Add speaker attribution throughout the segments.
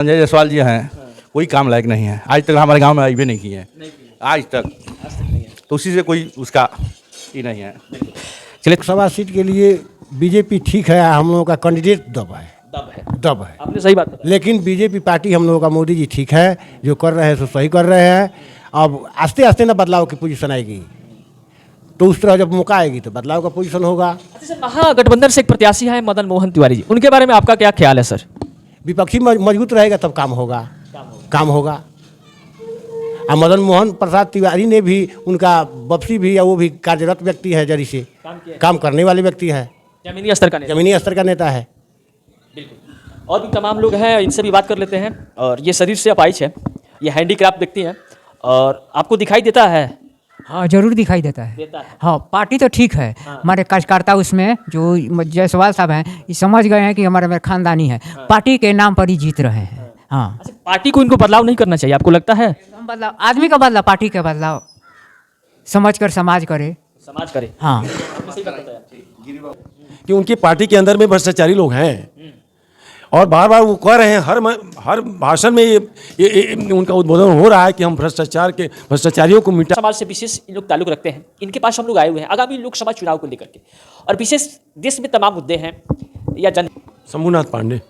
Speaker 1: संजय जायसवाल जी हैं, कोई काम लायक नहीं है। आज तक हमारे गांव में आई भी नहीं की है, आज तक नहीं है। तो उसी से कोई उसका ही नहीं है।
Speaker 2: चलिए, लोकसभा सीट के लिए बीजेपी ठीक है, हम लोगों का कैंडिडेट दब है।
Speaker 3: आपने सही बात बताई।
Speaker 2: लेकिन बीजेपी पार्टी हम लोगों का मोदी जी ठीक है, जो कर रहे हैं सो सही कर रहे हैं। अब आस्ते आस्ते ना बदलाव की पोजीशन आएगी, तो उस तरह जब मौका आएगी तो बदलाव का पोजीशन होगा।
Speaker 3: अच्छा सर, महागठबंधन से एक प्रत्याशी है मदन मोहन तिवारी जी, उनके बारे में आपका क्या ख्याल है सर?
Speaker 2: विपक्षी मजबूत रहेगा तब काम होगा। और मदन मोहन प्रसाद तिवारी ने भी, उनका वापसी भी है, वो भी कार्यरत व्यक्ति है, जरी से काम करने वाले व्यक्ति है,
Speaker 3: जमीनी स्तर का
Speaker 2: नेता है।
Speaker 3: बिल्कुल। और भी तमाम लोग हैं, इनसे भी बात कर लेते हैं। और ये शरीर से अपाहिज है, ये हैंडीक्राफ्ट व्यक्ति हैं, और आपको दिखाई देता है?
Speaker 4: हाँ, जरूर दिखाई देता है। हाँ, पार्टी तो ठीक है। हमारे कार्यकर्ता उसमें जो जायसवाल साहब हैं, ये समझ गए हैं कि हमारे खानदानी है, पार्टी के नाम पर ही जीत रहे हैं। हाँ,
Speaker 3: अच्छा, पार्टी को इनको बदलाव नहीं करना चाहिए, आपको लगता है?
Speaker 4: बदलाव, आदमी का बदलाव, पार्टी का बदलाव समझ कर समाज करे। हाँ,
Speaker 5: कि उनकी पार्टी के अंदर में भ्रष्टाचारी लोग हैं, और बार बार वो कह रहे हैं, हर भाषण में ये उनका उद्बोधन हो रहा है कि हम भ्रष्टाचारियों को मिटा।
Speaker 3: समाज से विशेष इन लोग ताल्लुक रखते हैं, इनके पास हम लोग आए हुए हैं आगामी लोकसभा चुनाव को लेकर के, और विशेष देश में तमाम मुद्दे हैं या
Speaker 5: शंभूनाथ पांडे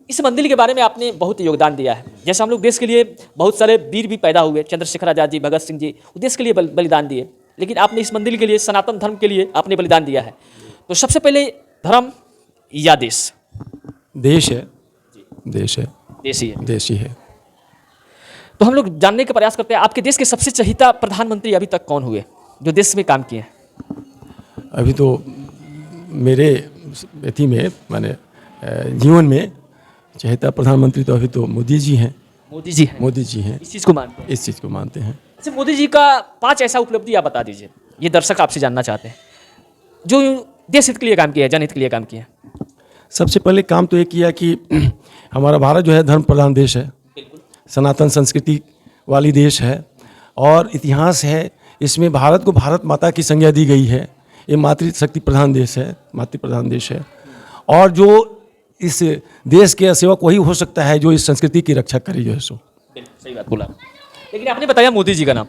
Speaker 3: इस मंदिर के बारे में आपने बहुत योगदान दिया है। जैसे हम लोग देश के लिए बहुत सारे वीर भी पैदा हुए, चंद्रशेखर आजाद जी, भगत सिंह जी, देश के लिए बलिदान दिए, लेकिन आपने इस मंदिर के लिए, सनातन धर्म के लिए आपने बलिदान दिया है। तो सबसे पहले धर्म या देश?
Speaker 5: देश है।
Speaker 3: देश ही है। तो हम लोग जानने का प्रयास करते हैं, आपके देश के सबसे चहीता प्रधानमंत्री अभी तक कौन हुए जो देश में काम किए हैं?
Speaker 5: अभी तो मेरे अथी में, माने जीवन में चहेता प्रधानमंत्री तो अभी तो मोदी जी हैं। इस चीज़ को मानते हैं।
Speaker 3: अच्छा, मोदी जी का 5 ऐसा उपलब्धि आप बता दीजिए, ये दर्शक आपसे जानना चाहते हैं, जो देश हित के लिए काम किया है, जनहित के लिए काम किया है।
Speaker 5: सबसे पहले काम तो ये किया कि हमारा भारत जो है धर्म प्रधान देश है, सनातन संस्कृति वाली देश है, और इतिहास है। इसमें भारत को भारत माता की संज्ञा दी गई है। ये मातृशक्ति प्रधान देश है, और जो इस देश के सेवक वही हो सकता है जो इस संस्कृति की रक्षा करे, जो है सो।
Speaker 3: सही बात बोला। लेकिन आपने बताया मोदी जी का नाम,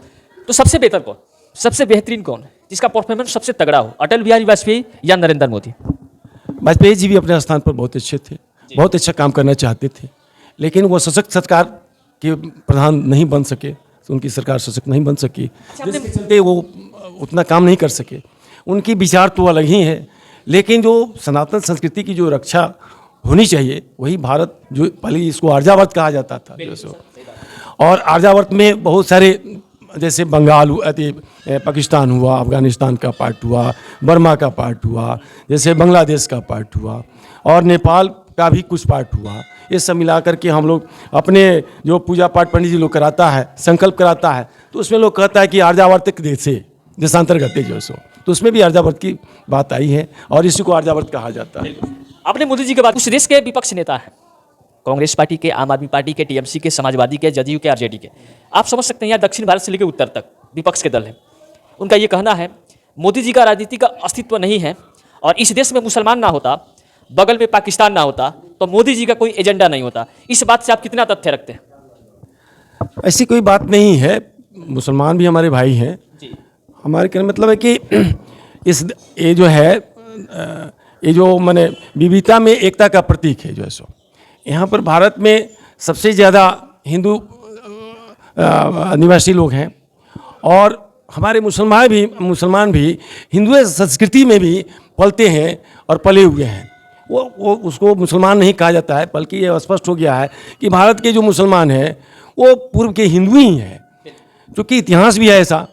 Speaker 3: तो सबसे बेहतर कौन, सबसे बेहतरीन कौन है जिसका परफॉर्मेंस सबसे तगड़ा हो, अटल बिहारी वाजपेयी या नरेंद्र मोदी?
Speaker 5: वाजपेयी जी भी अपने स्थान पर बहुत अच्छे थे, बहुत अच्छा काम करना चाहते थे, लेकिन वो सशक्त सरकार के प्रधान नहीं बन सके, तो उनकी सरकार सशक्त नहीं बन सकी, जिसके चलते वो उतना काम नहीं कर सके। उनकी विचार तो अलग ही है, लेकिन जो सनातन संस्कृति की जो रक्षा होनी चाहिए, वही भारत, जो पहले इसको आर्यावर्त कहा जाता था, और आर्यावर्त में बहुत सारे, जैसे बंगाल, पाकिस्तान हुआ, अफगानिस्तान का पार्ट हुआ, बर्मा का पार्ट हुआ, जैसे बांग्लादेश का पार्ट हुआ, और नेपाल का भी कुछ पार्ट हुआ। ये सब मिला करके हम लोग अपने जो पूजा पाठ पंडित जी लोग कराता है, संकल्प कराता है, तो उसमें लोग कहता है कि आर्यावर्त से देशांतर्गत जो सो, तो उसमें भी आर्यावर्त की बात आई है, और इसी को आर्यावर्त कहा जाता है।
Speaker 3: आपने मोदी जी के बाद, उस देश के विपक्ष नेता हैं, कांग्रेस पार्टी के, आम आदमी पार्टी के, टीएमसी के, समाजवादी के, जदयू के, आरजेडी के, आप समझ सकते हैं यहाँ दक्षिण भारत से लेकर उत्तर तक विपक्ष के दल हैं। उनका ये कहना है मोदी जी का राजनीति का अस्तित्व नहीं है, और इस देश में मुसलमान ना होता, बगल में पाकिस्तान ना होता, तो मोदी जी का कोई एजेंडा नहीं होता। इस बात से आप कितना तथ्य रखते हैं?
Speaker 5: ऐसी कोई बात नहीं है, मुसलमान भी हमारे भाई हैं। हमारे कहने मतलब है कि ये जो माने विविधता में एकता का प्रतीक है, जो है सो। यहाँ पर भारत में सबसे ज़्यादा हिंदू निवासी लोग हैं, और हमारे मुसलमान भी हिंदू संस्कृति में भी पलते हैं और पले हुए हैं। वो उसको मुसलमान नहीं कहा जाता है, बल्कि ये स्पष्ट हो गया है कि भारत के जो मुसलमान हैं वो पूर्व के हिंदू ही हैं, क्योंकि इतिहास भी है ऐसा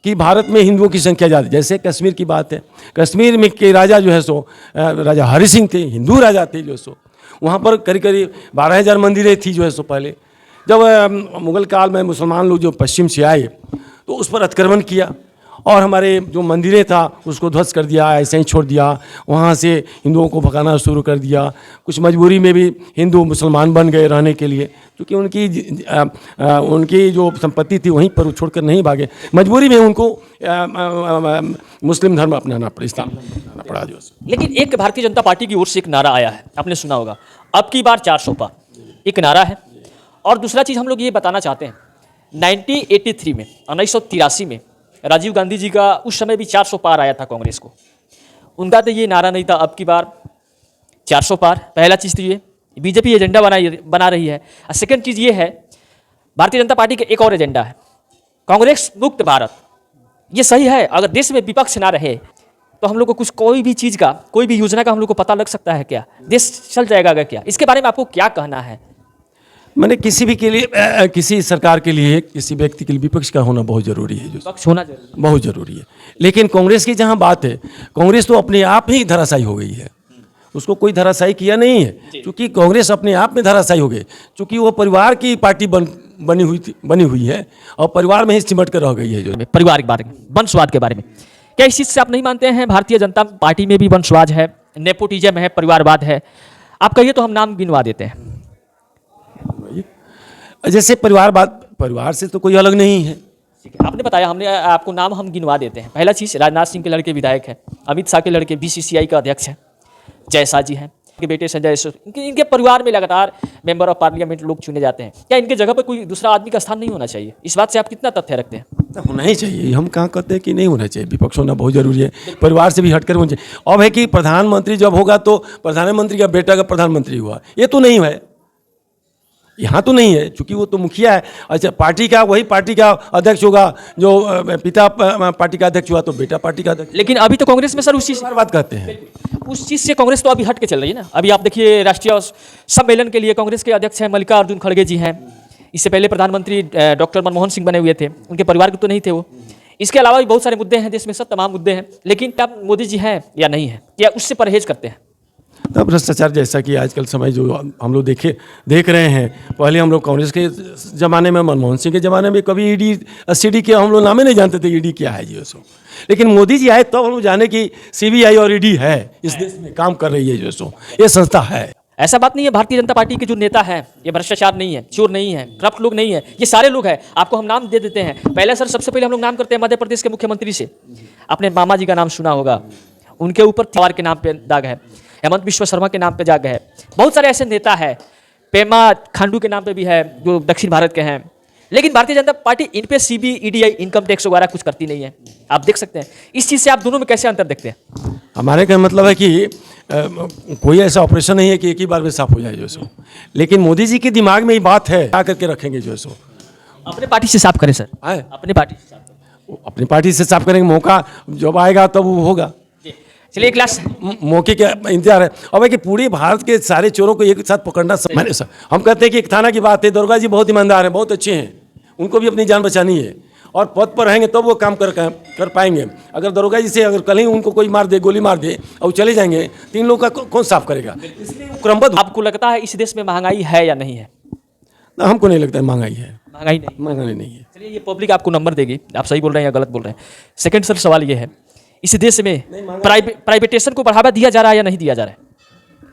Speaker 5: कि भारत में हिंदुओं की संख्या ज़्यादा। जैसे कश्मीर की बात है, कश्मीर में के राजा जो है सो, राजा हरि सिंह थे, हिंदू राजा थे, जो सो वहाँ पर करीब 12,000 मंदिरें थी, जो है सो। पहले जब मुगल काल में मुसलमान लोग जो पश्चिम से आए, तो उस पर अतिक्रमण किया, और हमारे जो मंदिरें था उसको ध्वस्त कर दिया, ऐसे ही छोड़ दिया। वहाँ से हिंदुओं को भगाना शुरू कर दिया। कुछ मजबूरी में भी हिंदू मुसलमान बन गए रहने के लिए, क्योंकि उनकी जो संपत्ति थी वहीं पर छोड़कर नहीं भागे, मजबूरी में उनको मुस्लिम धर्म अपनाना पड़ा, इस्लाम अपनाना पड़ा।
Speaker 3: लेकिन एक भारतीय जनता पार्टी की ओर से एक नारा आया है, आपने सुना होगा, अब की बार 400 पार। एक नारा है। और दूसरा चीज़ हम लोग ये बताना चाहते हैं, 1983 में 1983 में राजीव गांधी जी का उस समय भी 400 पार आया था कांग्रेस को। उनका तो ये नारा नहीं था अब की बार 400 पार। पहला चीज़ तो ये बीजेपी एजेंडा बना रही है। और सेकेंड चीज़ ये है, भारतीय जनता पार्टी का एक और एजेंडा है, कांग्रेस मुक्त भारत। ये सही है, अगर देश में विपक्ष ना रहे तो हम लोग को कुछ कोई भी चीज़ का, कोई भी योजना का हम लोग को पता लग सकता है क्या, देश चल जाएगा क्या? इसके बारे में आपको क्या कहना है?
Speaker 5: मैंने किसी भी के लिए किसी सरकार के लिए, किसी व्यक्ति के लिए विपक्ष का होना बहुत जरूरी है, जो
Speaker 3: विपक्ष होना जरूरी
Speaker 5: बहुत जरूरी है। लेकिन कांग्रेस की जहाँ बात है, कांग्रेस तो अपने आप ही धराशायी हो गई है, उसको कोई धराशायी किया नहीं है, क्योंकि कांग्रेस अपने आप में धराशायी हो गई, क्योंकि वो परिवार की पार्टी बनी हुई है और परिवार में ही सिमट कर रह गई है। जो
Speaker 3: परिवार के बारे में, वंशवाद के बारे में, क्या इस चीज़ से आप नहीं मानते हैं भारतीय जनता पार्टी में भी वंशवाद है, नेपोटिज्म है, परिवारवाद है? आप कहिए तो हम नाम गिनवा देते हैं।
Speaker 5: जैसे परिवार से तो कोई अलग नहीं है।
Speaker 3: ठीक है, आपने बताया, हमने आपको नाम हम गिनवा देते हैं। पहला चीज़, राजनाथ सिंह के लड़के विधायक हैं, अमित शाह के लड़के BCCI का अध्यक्ष हैं, जयशाह जी हैं, इनके बेटे संजय, इनके परिवार में लगातार मेंबर ऑफ पार्लियामेंट लोग चुने जाते हैं। क्या इनके जगह पर कोई दूसरा आदमी का स्थान नहीं होना चाहिए? इस बात से आप कितना तथ्य रखते हैं?
Speaker 5: होना ही चाहिए, हम कहाँ कहते हैं कि नहीं होना चाहिए। विपक्ष होना बहुत जरूरी है, परिवार से भी हटकर होना चाहिए। अब है कि प्रधानमंत्री जब होगा तो प्रधानमंत्री का बेटा का प्रधानमंत्री हुआ, ये तो नहीं है, यहाँ तो नहीं है, क्योंकि वो तो मुखिया है। अच्छा, पार्टी का वही पार्टी का अध्यक्ष होगा, जो पिता पार्टी का अध्यक्ष हुआ तो बेटा पार्टी का अध्यक्ष।
Speaker 3: लेकिन अभी तो कांग्रेस में सर उस चीज़
Speaker 5: बात करते हैं,
Speaker 3: उस चीज़ से कांग्रेस तो अभी हट के चल रही है ना। अभी आप देखिए, राष्ट्रीय सम्मेलन के लिए कांग्रेस के अध्यक्ष हैं मल्लिकार्जुन खड़गे जी हैं। इससे पहले प्रधानमंत्री डॉक्टर मनमोहन सिंह बने हुए थे, उनके परिवार के तो नहीं थे वो। इसके अलावा भी बहुत सारे मुद्दे हैं देश में, सब तमाम मुद्दे हैं। लेकिन क्या मोदी जी हैं या नहीं है, क्या उससे परहेज करते हैं?
Speaker 5: तब भ्रष्टाचार जैसा कि आजकल समय जो हम लोग देख रहे हैं, पहले हम लोग कांग्रेस के ज़माने में, मनमोहन सिंह के ज़माने में कभी ईडी सीडी के हम लोग नाम ही नहीं जानते थे, ईडी क्या है जी उसको। लेकिन मोदी जी आए तब हम लोग जाने कि CBI और ईडी है, इस देश में काम कर रही है जो सो, ये संस्था है।
Speaker 3: ऐसा बात नहीं है, भारतीय जनता पार्टी के जो नेता हैं ये भ्रष्टाचार नहीं है, चोर नहीं है, करप्ट लोग नहीं है, ये सारे लोग हैं। आपको हम नाम दे देते हैं। पहले सर, सबसे पहले हम लोग नाम करते हैं मध्य प्रदेश के मुख्यमंत्री से। अपने मामा जी का नाम सुना होगा, उनके ऊपर तिवारी के नाम पे दाग है, हेमंत बिश्व शर्मा के नाम पे दाग है, बहुत सारे ऐसे नेता हैं, पेमा खांडू के नाम पे भी है जो दक्षिण भारत के हैं। लेकिन भारतीय जनता पार्टी इन पे CBI, EDI, इनकम टैक्स वगैरह कुछ करती नहीं है। आप देख सकते हैं इस चीज़ से, आप दोनों में कैसे अंतर देखते हैं?
Speaker 5: हमारे का मतलब है कि कोई ऐसा ऑपरेशन नहीं है कि एक ही बार में साफ हो जाए जो सो। लेकिन मोदी जी के दिमाग में ये बात है, क्या करके रखेंगे जो सो।
Speaker 3: अपने पार्टी से साफ करें सर, अपने पार्टी से साफ करें।
Speaker 5: अपनी पार्टी से साफ करेंगे, मौका जब आएगा तब वो होगा।
Speaker 3: चलिए, एक क्लास
Speaker 5: मौके का इंतजार है। अब है कि पूरे भारत के सारे चोरों को एक साथ पकड़ना हम कहते हैं कि एक थाना की बात है, दुर्गा जी बहुत ईमानदार हैं, बहुत अच्छे हैं, उनको भी अपनी जान बचानी है और पद पर रहेंगे तब वो काम कर पाएंगे। अगर दरोगा जी से अगर कल ही उनको कोई मार दे, गोली मार दे और चले जाएंगे, 3 लोग का कौन साफ करेगा? इसलिए क्रमबद्ध।
Speaker 3: आपको लगता है इस देश में महंगाई है या नहीं है?
Speaker 5: हमको नहीं लगता है महंगाई है,
Speaker 3: महंगाई
Speaker 5: नहीं है।
Speaker 3: चलिए, ये पब्लिक आपको नंबर देगी, आप सही बोल रहे हैं या गलत बोल रहे हैं। सेकंड सर, सवाल ये है, इस देश में प्राइवेटेशन को बढ़ावा दिया जा रहा है या नहीं दिया जा रहा है?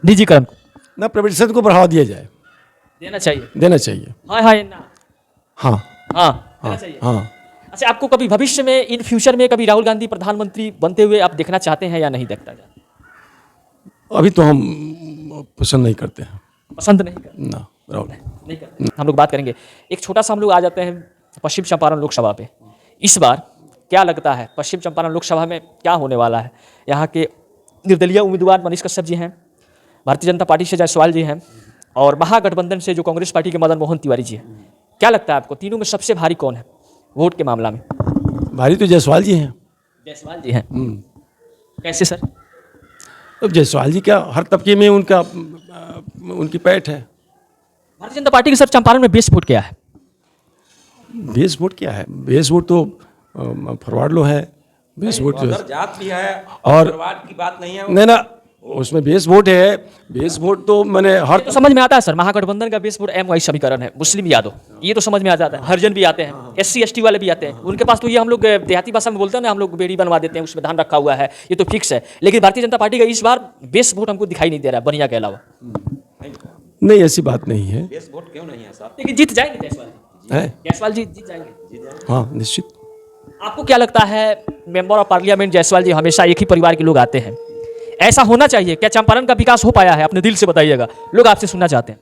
Speaker 3: निजीकरण को
Speaker 5: ना, प्राइवेटेशन को बढ़ावा दिया जाए,
Speaker 3: देना चाहिए,
Speaker 5: देना चाहिए।
Speaker 3: हाँ हाँ ना,
Speaker 5: हाँ
Speaker 3: हाँ देना चाहिए।
Speaker 5: हाँ।
Speaker 3: अच्छा, आपको कभी भविष्य में, इन फ्यूचर में कभी राहुल गांधी प्रधानमंत्री बनते हुए आप देखना चाहते हैं या नहीं देखता जाता?
Speaker 5: अभी तो हम पसंद नहीं करते हैं।
Speaker 3: पसंद नहीं करते
Speaker 5: ना, राहुल
Speaker 3: नहीं करते। हम लोग बात करेंगे, एक छोटा सा हम लोग आ जाते हैं पश्चिम चंपारण लोकसभा पे। इस बार क्या लगता है पश्चिम चंपारण लोकसभा में क्या होने वाला है? यहाँ के निर्दलीय उम्मीदवार मनीष कश्यप जी हैं, भारतीय जनता पार्टी से जायसवाल जी हैं, और महागठबंधन से जो कांग्रेस पार्टी के मदन मोहन तिवारी जी हैं। क्या लगता है आपको, तीनों में सबसे भारी कौन है वोट के मामला में?
Speaker 5: भारी तो जायसवाल जी हैं।
Speaker 3: जायसवाल जी हैं। कैसे सर?
Speaker 5: अब जायसवाल जी क्या, हर तबके में उनकी पैठ है।
Speaker 3: भारतीय जनता पार्टी के सर चंपारण में बेस वोट क्या है?
Speaker 5: बेस वोट क्या है? बेस वोट तो फॉरवर्ड लो है, बेस वोट जो
Speaker 6: जात भी है
Speaker 5: और
Speaker 6: फॉरवर्ड की बात नहीं है।
Speaker 5: नहीं ना, उसमें बेस वोट है। बेस वोट तो मैंने हर
Speaker 3: तो समझ में आता है सर, महागठबंधन का बेस वोट MY समीकरण है, मुस्लिम यादव, ये तो समझ में आ जाता है। हरिजन भी आते हैं, SC ST वाले भी आते हैं, उनके पास तो ये हम लोग देहाती भाषा में बोलते हैं ना, हम लोग बेड़ी बनवा देते हैं, उसमें धान रखा हुआ है, ये तो फिक्स है। लेकिन भारतीय जनता पार्टी का इस बार बेस वोट हमको दिखाई नहीं दे रहा है बनिया के अलावा।
Speaker 5: नहीं, ऐसी बात नहीं है।
Speaker 6: बेस वोट क्यों नहीं है साहब?
Speaker 3: लेकिन जीत जाएंगे जायसवाल जी,
Speaker 5: है?
Speaker 3: जायसवाल जी जीत जाएंगे।
Speaker 5: हाँ, निश्चित।
Speaker 3: आपको क्या लगता है, मेंबर ऑफ पार्लियामेंट जायसवाल जी हमेशा एक ही परिवार के लोग आते हैं, ऐसा होना चाहिए क्या? चंपारण का विकास हो पाया है? अपने दिल से बताइएगा, लोग आपसे सुनना चाहते हैं।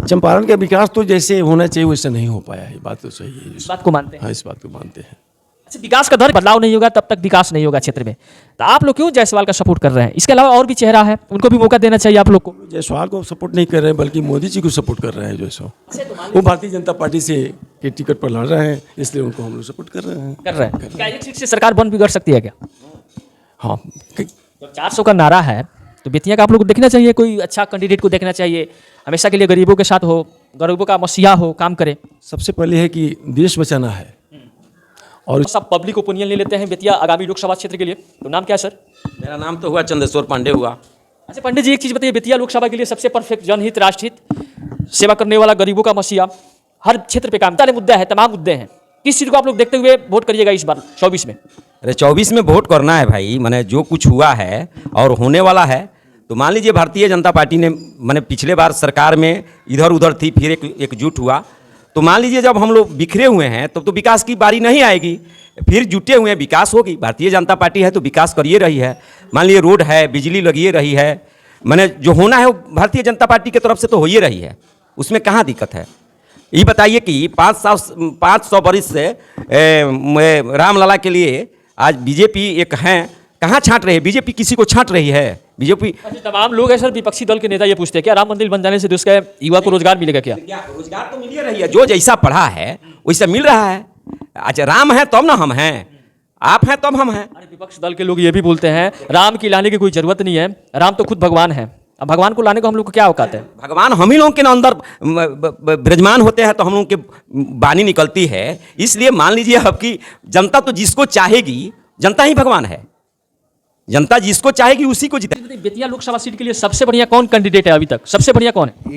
Speaker 5: चंपारण का विकास तो जैसे होना चाहिए वैसे नहीं हो पाया है, ये बात तो सही है।
Speaker 3: इस बात को मानते हैं।
Speaker 5: हाँ, इस बात को मानते हैं।
Speaker 3: अच्छा, विकास का दर बदलाव नहीं होगा तब तक विकास नहीं होगा क्षेत्र में, तो आप लोग क्यों जायसवाल का सपोर्ट कर रहे हैं? इसके अलावा और भी चेहरा है, उनको भी मौका देना चाहिए आप लोग को।
Speaker 5: जायसवाल को सपोर्ट नहीं कर रहे हैं बल्कि मोदी जी को सपोर्ट कर रहे हैं। जो वो भारतीय जनता पार्टी से के टिकट पर लड़ रहे हैं, इसलिए उनको हम लोग सपोर्ट कर रहे हैं।
Speaker 3: क्या एक सीट से सरकार बन बिगड़ सकती है क्या?
Speaker 5: हाँ,
Speaker 3: तो 400 का नारा है, तो बेतिया का आप लोग को देखना चाहिए, कोई अच्छा कैंडिडेट को देखना चाहिए, हमेशा के लिए गरीबों के साथ हो, गरीबों का मसीहा हो, काम करे।
Speaker 5: सबसे पहले है कि देश बचाना है। और
Speaker 3: सब पब्लिक ओपिनियन ले लेते हैं बेतिया आगामी लोकसभा क्षेत्र के लिए, तो नाम क्या है सर?
Speaker 6: मेरा नाम तो हुआ चंदेश्वर पांडे हुआ।
Speaker 3: अच्छा पंडित जी, एक चीज़ बताइए, बेतिया लोकसभा के लिए सबसे परफेक्ट जनहित, राष्ट्रहित, सेवा करने वाला, गरीबों का मसीहा, हर क्षेत्र पे काम, सारे मुद्दे हैं, तमाम मुद्दे हैं, किस चीज़ को आप लोग देखते हुए वोट करिएगा इस बार 24 में?
Speaker 6: अरे 24 में वोट करना है भाई, मैंने जो कुछ हुआ है और होने वाला है, तो मान लीजिए भारतीय जनता पार्टी ने मैंने पिछले बार सरकार में इधर उधर थी, फिर एकजुट हुआ, तो मान लीजिए जब हम लोग बिखरे हुए हैं तब तो विकास की बारी नहीं आएगी, फिर जुटे हुए हैं, विकास होगी। भारतीय जनता पार्टी है तो विकास करिए रही है, मान लीजिए रोड है, बिजली लगिए रही है, मैंने जो होना है वो भारतीय जनता पार्टी की तरफ से तो हो ही रही है, उसमें कहाँ दिक्कत है? ये बताइए कि 500 बरिस से रामलला के लिए आज बीजेपी एक हैं, कहाँ छांट रही है? बीजेपी किसी को छांट रही है? बीजेपी
Speaker 3: तमाम लोग हैं सर, विपक्षी दल के नेता ये पूछते हैं क्या राम मंदिर बन जाने से देश के युवा को रोजगार मिलेगा क्या?
Speaker 6: रोजगार तो मिल ही रही है, जो जैसा पढ़ा है वैसा मिल रहा है। अच्छा, राम है तब ना हम हैं, आप हैं तब हम हैं।
Speaker 3: अरे विपक्ष दल के लोग ये भी बोलते हैं राम की लाने की कोई जरूरत नहीं है, राम तो खुद भगवान है, अब भगवान को लाने को हम लोग को क्या औकात है?
Speaker 6: भगवान हम ही लोग के अंदर विराजमान होते हैं तो हम लोग के वाणी निकलती है, इसलिए मान लीजिए अब की जनता तो जिसको चाहेगी, जनता ही भगवान है, जनता जिसको चाहेगी उसी को जिता।
Speaker 3: बेतिया लोकसभा सीट के लिए सबसे बढ़िया कौन कैंडिडेट है अभी तक? सबसे बढ़िया कौन है?